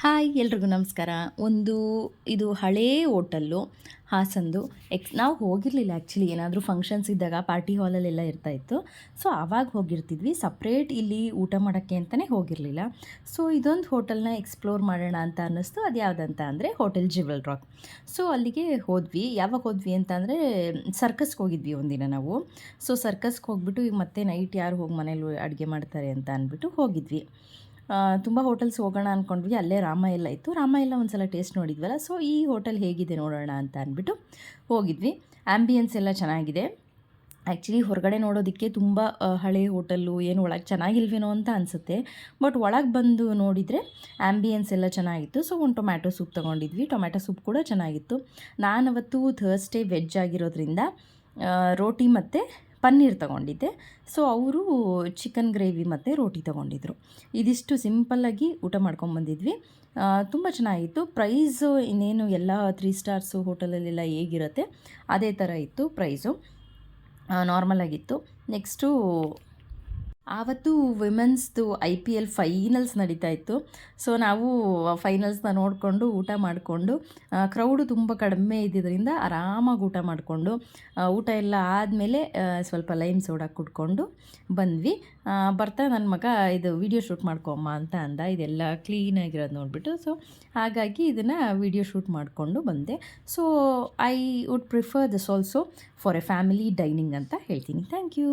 Hi ಎಲ್ರಿಗೂ ನಮಸ್ಕಾರ. ಇದು ಹಳೇ ಹೋಟೆಲ್ಲು ಹಾಸನದು. ನಾವು ಹೋಗಿರಲಿಲ್ಲ ಆ್ಯಕ್ಚುಲಿ. ಏನಾದರೂ ಫಂಕ್ಷನ್ಸ್ ಇದ್ದಾಗ ಪಾರ್ಟಿ ಹಾಲಲ್ಲೆಲ್ಲ ಇರ್ತಾಯಿತ್ತು. ಸೊ ಆವಾಗ ಹೋಗಿರ್ತಿದ್ವಿ. ಸಪ್ರೇಟ್ ಇಲ್ಲಿ ಊಟ ಮಾಡೋಕ್ಕೆ ಅಂತಲೇ ಹೋಗಿರಲಿಲ್ಲ. ಸೊ ಇದೊಂದು ಹೋಟೆಲ್ನ ಎಕ್ಸ್ಪ್ಲೋರ್ ಮಾಡೋಣ ಅಂತ ಅನ್ನಿಸ್ತು. ಅದು ಯಾವುದಂತ ಅಂದರೆ ಹೋಟೆಲ್ ಜ್ಯುವೆಲ್ ರಾಕ್. ಸೊ ಅಲ್ಲಿಗೆ ಹೋದ್ವಿ. ಯಾವಾಗ ಹೋದ್ವಿ ಅಂತ ಅಂದರೆ ಸರ್ಕಸ್ಗೆ ಹೋಗಿದ್ವಿ ಒಂದಿನ ನಾವು. ಸೊ ಸರ್ಕಸ್ಗೆ ಹೋಗ್ಬಿಟ್ಟು ಈಗ ಮತ್ತೆ ನೈಟ್ ಯಾರು ಹೋಗಿ ಮನೇಲಿ ಅಡುಗೆ ಮಾಡ್ತಾರೆ ಅಂತ ಅಂದ್ಬಿಟ್ಟು ಹೋಗಿದ್ವಿ. ತುಂಬ ಹೋಟೆಲ್ಸ್ ಹೋಗೋಣ ಅಂದ್ಕೊಂಡ್ವಿ. ಅಲ್ಲೇ ರಾಮ ಎಲ್ಲ ಇತ್ತು. ರಾಮ ಎಲ್ಲ ಒಂದು ಸಲ ಟೇಸ್ಟ್ ನೋಡಿದ್ವಲ್ಲ. ಸೊ ಈ ಹೋಟೆಲ್ ಹೇಗಿದೆ ನೋಡೋಣ ಅಂತ ಅಂದ್ಬಿಟ್ಟು ಹೋಗಿದ್ವಿ. ಆ್ಯಂಬಿಯನ್ಸ್ ಎಲ್ಲ ಚೆನ್ನಾಗಿದೆ. ಆ್ಯಕ್ಚುಲಿ ಹೊರಗಡೆ ನೋಡೋದಕ್ಕೆ ತುಂಬ ಹಳೆ ಹೋಟೆಲ್ಲು, ಏನು ಒಳಗೆ ಚೆನ್ನಾಗಿಲ್ವೇನೋ ಅಂತ ಅನಿಸುತ್ತೆ. ಬಟ್ ಒಳಗೆ ಬಂದು ನೋಡಿದರೆ ಆ್ಯಂಬಿಯನ್ಸ್ ಎಲ್ಲ ಚೆನ್ನಾಗಿತ್ತು. ಸೊ ಒಂದು ಟೊಮ್ಯಾಟೊ ಸೂಪ್ ತೊಗೊಂಡಿದ್ವಿ. ಟೊಮ್ಯಾಟೊ ಸೂಪ್ ಕೂಡ ಚೆನ್ನಾಗಿತ್ತು. ನಾನವತ್ತು ಥರ್ಸ್ಡೇ ವೆಜ್ ಆಗಿರೋದ್ರಿಂದ ರೋಟಿ ಮತ್ತು ಪನ್ನೀರ್ ತೊಗೊಂಡಿದ್ದೆ. ಸೊ ಅವರು ಚಿಕನ್ ಗ್ರೇವಿ ಮತ್ತು ರೋಟಿ ತೊಗೊಂಡಿದ್ರು. ಇದಿಷ್ಟು ಸಿಂಪಲ್ಲಾಗಿ ಊಟ ಮಾಡ್ಕೊಂಬಂದಿದ್ವಿ. ತುಂಬ ಚೆನ್ನಾಗಿತ್ತು. ಪ್ರೈಸು ಇನ್ನೇನು ಎಲ್ಲ 3 ಸ್ಟಾರ್ಸು ಹೋಟೆಲಲ್ಲೆಲ್ಲ ಹೇಗಿರುತ್ತೆ ಅದೇ ಥರ ಇತ್ತು ಪ್ರೈಸು. ನಾರ್ಮಲಾಗಿತ್ತು. ನೆಕ್ಸ್ಟು ಆವತ್ತು ವಿಮೆನ್ಸ್ದು IPL ಫೈನಲ್ಸ್ ನಡೀತಾ ಇತ್ತು. ಸೊ ನಾವು ಫೈನಲ್ಸ್ನ ನೋಡಿಕೊಂಡು ಊಟ ಮಾಡಿಕೊಂಡು, ಕ್ರೌಡು ತುಂಬ ಕಡಿಮೆ ಇದ್ದಿದ್ದರಿಂದ ಆರಾಮಾಗಿ ಊಟ ಮಾಡಿಕೊಂಡು, ಊಟ ಎಲ್ಲ ಆದಮೇಲೆ ಸ್ವಲ್ಪ ಲೈಮ್ ಸೋಡಾ ಕುಡ್ಕೊಂಡು ಬಂದ್ವಿ. ಬರ್ತಾ ನನ್ನ ಮಗ ಇದು ವಿಡಿಯೋ ಶೂಟ್ ಮಾಡ್ಕೊಮ್ಮ ಅಂತ ಅಂದ. ಇದೆಲ್ಲ ಕ್ಲೀನಾಗಿರೋದು ನೋಡಿಬಿಟ್ಟು. ಸೊ ಹಾಗಾಗಿ ಇದನ್ನು ವಿಡಿಯೋ ಶೂಟ್ ಮಾಡಿಕೊಂಡು ಬಂದೆ. So I would prefer this also for a family dining ಅಂತ ಹೇಳ್ತೀನಿ. Thank you.